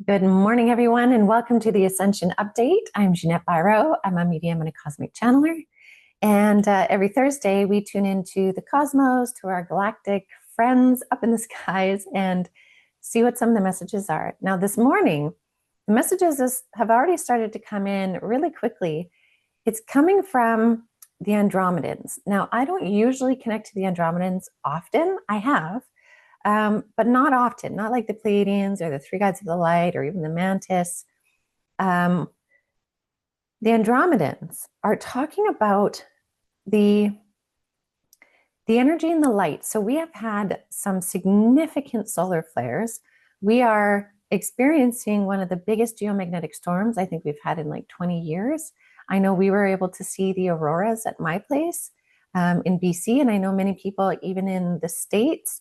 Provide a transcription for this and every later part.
Good morning, everyone, and welcome to the Ascension Update. I'm Ginette Biro. I'm a medium and a cosmic channeler. And every Thursday, we tune into the cosmos, to our galactic friends up in the skies, and see what some of the messages are. Now, this morning, the messages have already started to come in really quickly. It's coming from the Andromedans. Now, I don't usually connect to the Andromedans often. I have. But not often, not like the Pleiadians or the Three Gods of the Light or even the Mantis. The Andromedans are talking about the energy and the light. So we have had some significant solar flares. We are experiencing one of the biggest geomagnetic storms I think we've had in like 20 years. I know we were able to see the auroras at my place in BC, and I know many people even in the States,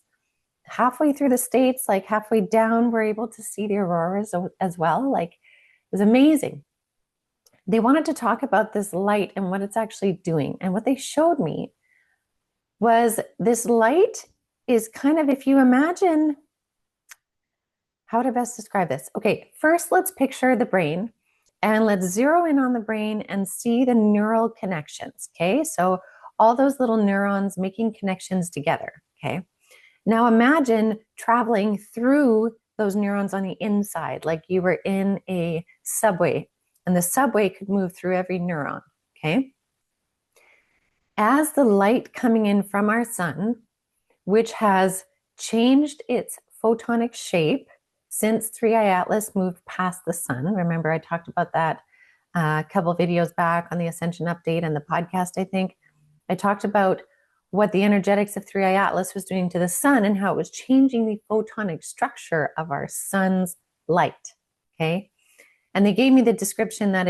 halfway through the States, like halfway down, we're able to see the auroras as well. Like, it was amazing. They wanted to talk about this light and what it's actually doing. And what they showed me was this light is kind of, if you imagine, how to best describe this? Okay, first let's picture the brain and let's zero in on the brain and see the neural connections. Okay, so all those little neurons making connections together. Okay. Now imagine traveling through those neurons on the inside, like you were in a subway, and the subway could move through every neuron, okay? As the light coming in from our sun, which has changed its photonic shape since 3i Atlas moved past the sun. Remember, I talked about that a couple of videos back on the Ascension Update and the podcast, I think. I talked about what the energetics of 3i Atlas was doing to the sun and how it was changing the photonic structure of our sun's light, okay? And they gave me the description that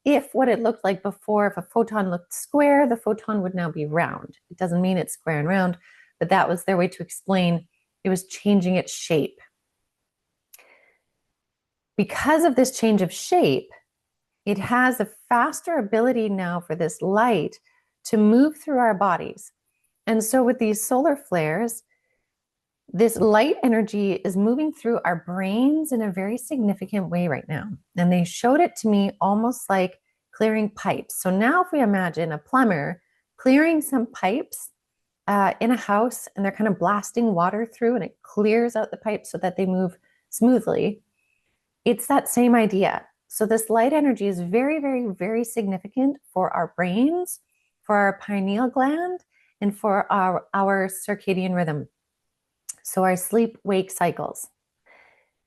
if what it looked like before, if a photon looked square, the photon would now be round. It doesn't mean it's square and round, but that was their way to explain it was changing its shape. Because of this change of shape, it has a faster ability now for this light to move through our bodies. And so with these solar flares, this light energy is moving through our brains in a very significant way right now. And they showed it to me almost like clearing pipes. So now if we imagine a plumber clearing some pipes in a house, and they're kind of blasting water through and it clears out the pipes so that they move smoothly, it's that same idea. So this light energy is very, very, very significant for our brains, for our pineal gland, and for our circadian rhythm. So our sleep-wake cycles.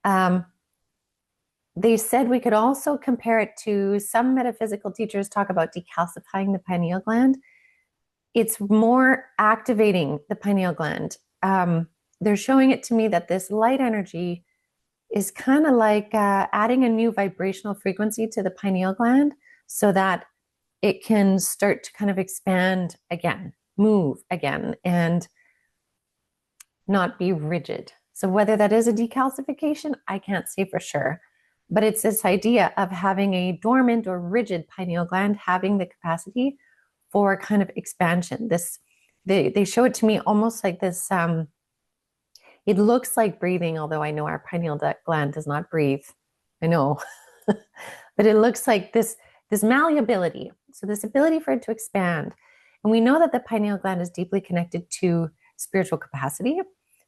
They said we could also compare it to, some metaphysical teachers talk about decalcifying the pineal gland. It's more activating the pineal gland. They're showing it to me that this light energy is kind of like adding a new vibrational frequency to the pineal gland so that it can start to kind of expand again, move again, and not be rigid. So whether that is a decalcification, I can't say for sure, but it's this idea of having a dormant or rigid pineal gland having the capacity for kind of expansion. They show it to me almost like this. It looks like breathing, although I know our pineal gland does not breathe. I know, but it looks like this malleability. So this ability for it to expand. And we know that the pineal gland is deeply connected to spiritual capacity.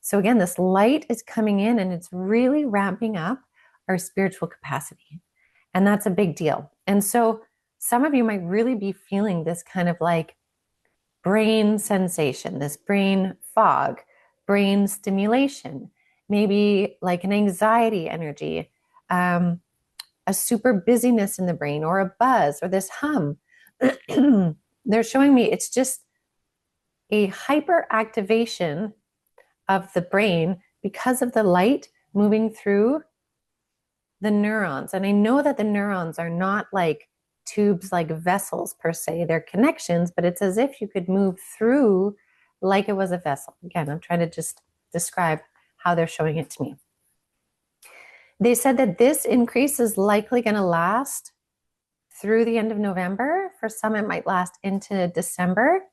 So again, this light is coming in and it's really ramping up our spiritual capacity. And that's a big deal. And so some of you might really be feeling this kind of like brain sensation, this brain fog, brain stimulation, maybe like an anxiety energy, a super busyness in the brain, or a buzz, or this hum. They're showing me it's just a hyperactivation of the brain because of the light moving through the neurons. And I know that the neurons are not like tubes, like vessels per se, they're connections, but it's as if you could move through like it was a vessel. Again, I'm trying to just describe how they're showing it to me. They said that this increase is likely going to last through the end of November. For some, it might last into December.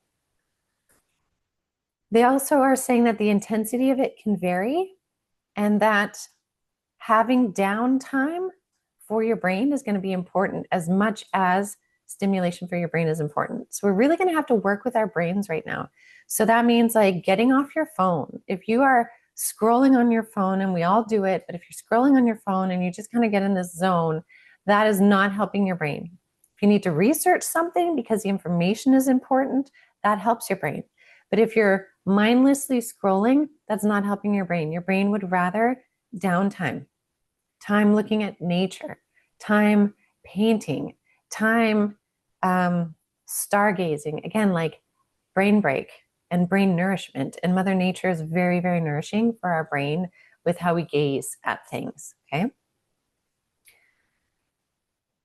They also are saying that the intensity of it can vary, and that having downtime for your brain is going to be important as much as stimulation for your brain is important. So we're really going to have to work with our brains right now. So that means like getting off your phone. If you are scrolling on your phone, and we all do it, but if you're scrolling on your phone and you just kind of get in this zone, that is not helping your brain. If you need to research something because the information is important, that helps your brain. But if you're mindlessly scrolling, that's not helping your brain. Your brain would rather downtime, time looking at nature, time painting, time stargazing. Again, like brain break and brain nourishment. And Mother Nature is very, very nourishing for our brain with how we gaze at things, okay?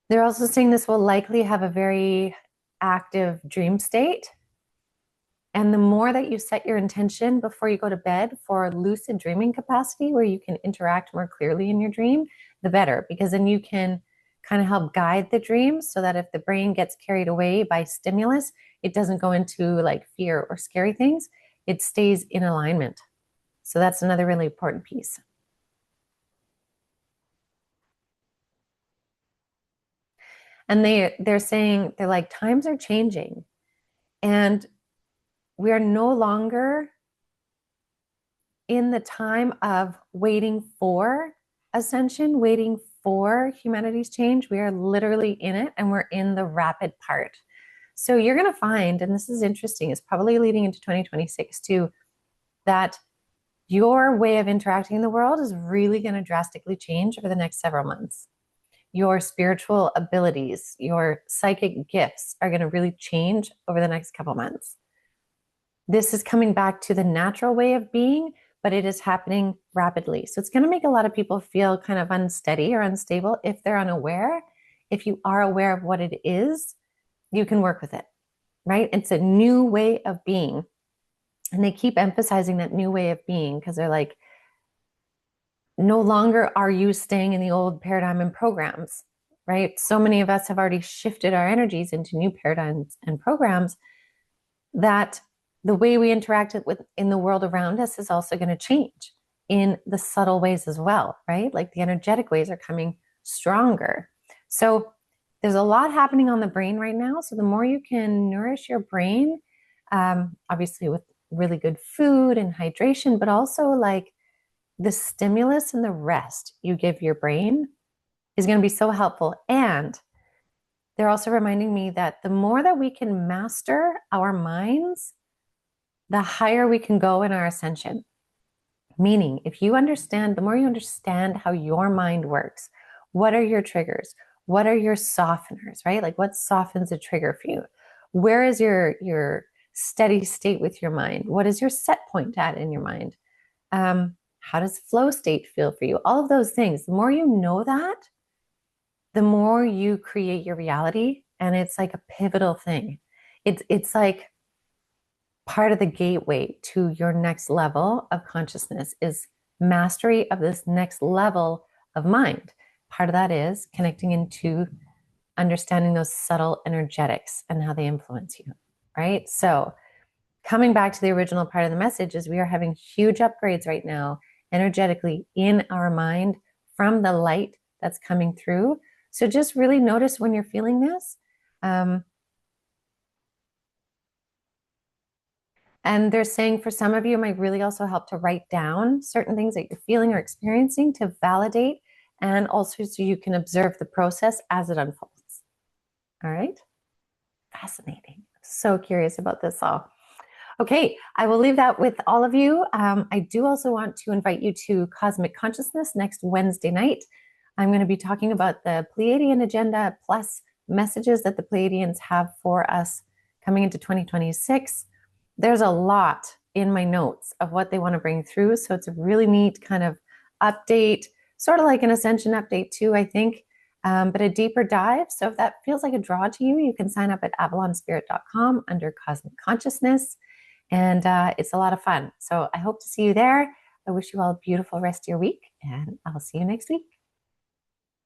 They're also saying this will likely have a very active dream state. And the more that you set your intention before you go to bed for lucid dreaming capacity, where you can interact more clearly in your dream, the better, because then you can kind of help guide the dream so that if the brain gets carried away by stimulus, it doesn't go into like fear or scary things. It stays in alignment. So that's another really important piece. And they're saying, they're like, times are changing and we are no longer in the time of waiting for ascension, waiting for humanity's change. We are literally in it, and we're in the rapid part. So you're going to find, and this is interesting, it's probably leading into 2026 too, that your way of interacting in the world is really going to drastically change over the next several months. Your spiritual abilities, your psychic gifts are going to really change over the next couple months. This is coming back to the natural way of being, but it is happening rapidly. So it's going to make a lot of people feel kind of unsteady or unstable if they're unaware. If you are aware of what it is, you can work with it, right? It's a new way of being. And they keep emphasizing that new way of being because they're like, no longer are you staying in the old paradigm and programs, right? So many of us have already shifted our energies into new paradigms and programs that the way we interact with in the world around us is also going to change in the subtle ways as well, right? Like the energetic ways are coming stronger. So there's a lot happening on the brain right now. So the more you can nourish your brain, obviously with really good food and hydration, but also like the stimulus and the rest you give your brain is going to be so helpful. And they're also reminding me that the more that we can master our minds, the higher we can go in our ascension. Meaning, if you understand, the more you understand how your mind works, what are your triggers? What are your softeners, right? Like what softens a trigger for you? Where is your steady state with your mind? What is your set point at in your mind? How does flow state feel for you? All of those things. The more you know that, the more you create your reality. And it's like a pivotal thing. It's like part of the gateway to your next level of consciousness is mastery of this next level of mind. Part of that is connecting into understanding those subtle energetics and how they influence you, right? So coming back to the original part of the message is we are having huge upgrades right now energetically in our mind from the light that's coming through. So just really notice when you're feeling this. And they're saying for some of you, it might really also help to write down certain things that you're feeling or experiencing to validate, and also so you can observe the process as it unfolds. All right? Fascinating. So curious about this all. Okay, I will leave that with all of you. I do also want to invite you to Cosmic Consciousness next Wednesday night. I'm going to be talking about the Pleiadian agenda plus messages that the Pleiadians have for us coming into 2026. There's a lot in my notes of what they want to bring through. So it's a really neat kind of update, sort of like an Ascension update too, I think, but a deeper dive. So if that feels like a draw to you, you can sign up at avalonspirit.com under Cosmic Consciousness. And it's a lot of fun. So I hope to see you there. I wish you all a beautiful rest of your week, and I'll see you next week.